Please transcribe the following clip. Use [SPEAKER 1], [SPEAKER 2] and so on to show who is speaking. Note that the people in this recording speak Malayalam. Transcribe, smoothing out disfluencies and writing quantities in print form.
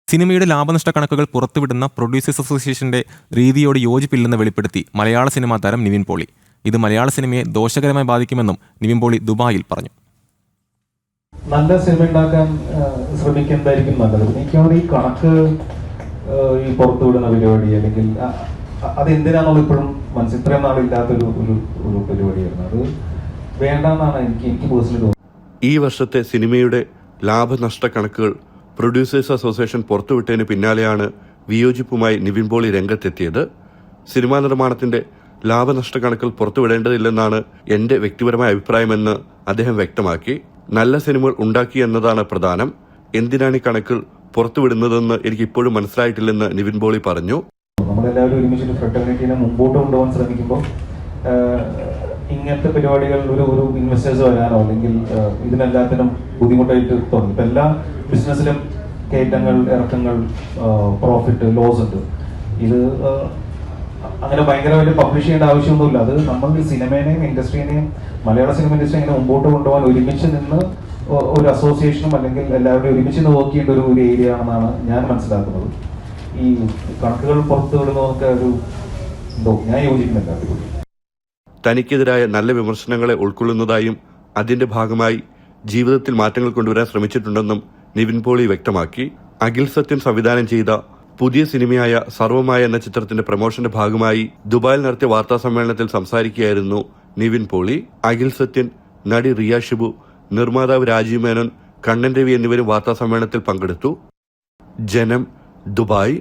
[SPEAKER 1] സിനിമയുടെ ലാഭനഷ്ട കണക്കുകൾ പുറത്തുവിടുന്ന പ്രൊഡ്യൂസേഴ്സ് അസോസിയേഷന്റെ രീതിയോട് യോജിപ്പില്ലെന്ന് വെളിപ്പെടുത്തി മലയാള സിനിമാ താരം നിവിൻ പോളി. ഇത് മലയാള സിനിമയെ ദോഷകരമായി ബാധിക്കുമെന്നും നിവിൻ പോളി ദുബായിൽ പറഞ്ഞു.
[SPEAKER 2] നല്ല സിനിമ ഉണ്ടാക്കാൻ ശ്രമിക്കുന്നതായിരിക്കും നല്ലത്. എനിക്കാണ് ഈ കണക്ക് ഈ പുറത്തുവിടുന്ന പരിപാടി അല്ലെങ്കിൽ അതെന്തിനാണെന്നുള്ള ഇപ്പോഴും മനസ്സിൽ ഇത്രയും നാളില്ലാത്തൊരു ഒരു പരിപാടിയായിരുന്നു. അത് വേണ്ടെന്നാണ് എനിക്ക് പേഴ്സണലി തോന്നുന്നത്.
[SPEAKER 3] ഈ വർഷത്തെ സിനിമയുടെ ലാഭനഷ്ട കണക്കുകൾ പ്രൊഡ്യൂസേഴ്സ് അസോസിയേഷൻ പുറത്തുവിട്ടതിന് പിന്നാലെയാണ് വിയോജിപ്പുമായി നിവിൻ പോളി രംഗത്തെത്തിയത്. സിനിമാ നിർമ്മാണത്തിന്റെ ലാഭനഷ്ട കണക്കുകൾ പുറത്തുവിടേണ്ടതില്ലെന്നാണ് എന്റെ വ്യക്തിപരമായ അഭിപ്രായമെന്ന് അദ്ദേഹം വ്യക്തമാക്കി. നല്ല സിനിമകൾ ഉണ്ടാക്കി എന്നതാണ് പ്രധാനം. എന്തിനാണ് ഈ കണക്കുകൾ പുറത്തുവിടുന്നതെന്ന് എനിക്ക് ഇപ്പോഴും മനസ്സിലായിട്ടില്ലെന്ന് നിവിൻ പോളി പറഞ്ഞു.
[SPEAKER 2] നമ്മളെല്ലാവരും ഒരുമിച്ച് ഫ്രെറ്റർണിറ്റിനെ മുമ്പോട്ട് കൊണ്ടുപോകാൻ ശ്രമിക്കുമ്പോൾ ഇങ്ങനത്തെ പരിപാടികൾ ഒരു ഇൻവെസ്റ്റേഴ്സ് വരാനോ അല്ലെങ്കിൽ ഇതിനെല്ലാത്തിനും ബുദ്ധിമുട്ടായിട്ട് തോന്നി. ഇപ്പം എല്ലാ ബിസിനസ്സിലും കയറ്റങ്ങൾ, ഇറക്കങ്ങൾ, പ്രോഫിറ്റ്, ലോസ് ഉണ്ട്. ഇത് അങ്ങനെ ഭയങ്കരമായിട്ട് പബ്ലിഷ് ചെയ്യേണ്ട ആവശ്യമൊന്നുമില്ല. അത് നമ്മൾ സിനിമേനെയും ഇൻഡസ്ട്രീനെയും മലയാള സിനിമ ഇൻഡസ്ട്രി ഇങ്ങനെ മുമ്പോട്ട് കൊണ്ടുപോകാൻ ഒരുമിച്ച് നിന്ന് ഒരു അസോസിയേഷനും അല്ലെങ്കിൽ എല്ലാവരും ഒരുമിച്ച് നിന്ന് വർക്ക് ചെയ്യേണ്ട ഒരു ഏരിയ ആണെന്നാണ് ഞാൻ മനസ്സിലാക്കുന്നത്. ഈ കണക്കുകൾ പുറത്തു വിടുന്നതൊക്കെ ഞാൻ യോജിക്കുന്നില്ല.
[SPEAKER 3] തനിക്കെതിരായ നല്ല വിമർശനങ്ങളെ ഉൾക്കൊള്ളുന്നതായും അതിന്റെ ഭാഗമായി ജീവിതത്തിൽ മാറ്റങ്ങൾ കൊണ്ടുവരാൻ ശ്രമിച്ചിട്ടുണ്ടെന്നും നിവിൻ പോളി വ്യക്തമാക്കി. അഖിൽ സത്യൻ സംവിധാനം ചെയ്ത പുതിയ സിനിമയായ സർവമായ എന്ന ചിത്രത്തിന്റെ പ്രമോഷന്റെ ഭാഗമായി ദുബായിൽ നടത്തിയ വാർത്താ സമ്മേളനത്തിൽ സംസാരിക്കുകയായിരുന്നു നിവിൻ പോളി. അഖിൽ സത്യൻ, നടി റിയ ഷിബു, നിർമ്മാതാവ് രാജീവ് മേനോൻ, കണ്ണൻ രവി എന്നിവരും വാർത്താ സമ്മേളനത്തിൽ പങ്കെടുത്തു. ജനം, ദുബായ്.